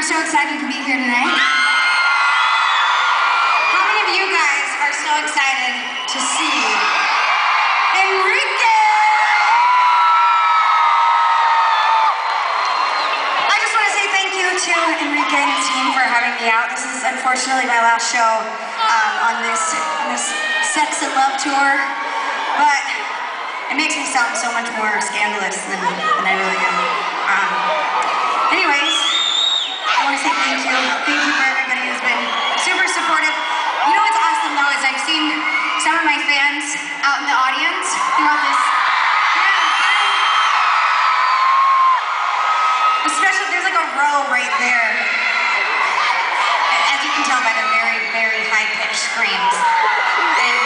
so excited to be here tonight. How many of you guys are so excited to see Enrique? I just want to say thank you to Enrique and his team for having me out. This is unfortunately my last show on this Sex and Love tour, but it makes me sound so much more scandalous than I really am. Anyways, I want to say thank you. Thank you for everybody who's been super supportive. You know what's awesome though is I've seen some of my fans out in the audience throughout this. Especially, there's like a row right there. As you can tell by the very, very high-pitched screams and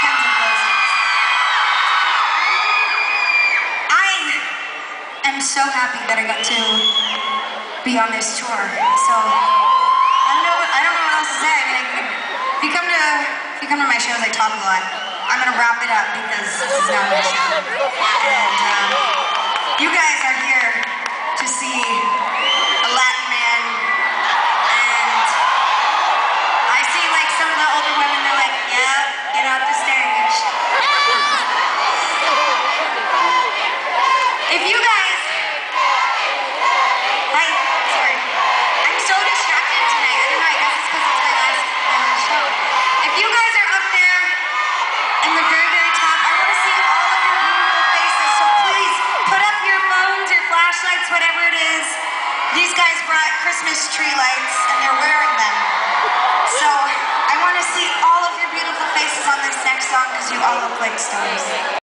tons of posters. I am so happy that I got to be on this tour. So I don't know what else to say. I mean, if you come to my shows, I talk a lot. I'm gonna wrap it up because this is not my show. And you guys are here to see a Latin man, and I see like some of the older women. They're like, "Yeah, get off the stage." If you guys. I'm so distracted tonight. I don't know, I guess it's because it's my last show. If you guys are up there in the very, very top, I want to see all of your beautiful faces, so please put up your phones, your flashlights, whatever it is. These guys brought Christmas tree lights, and they're wearing them. So I want to see all of your beautiful faces on this next song, because you all look like stars.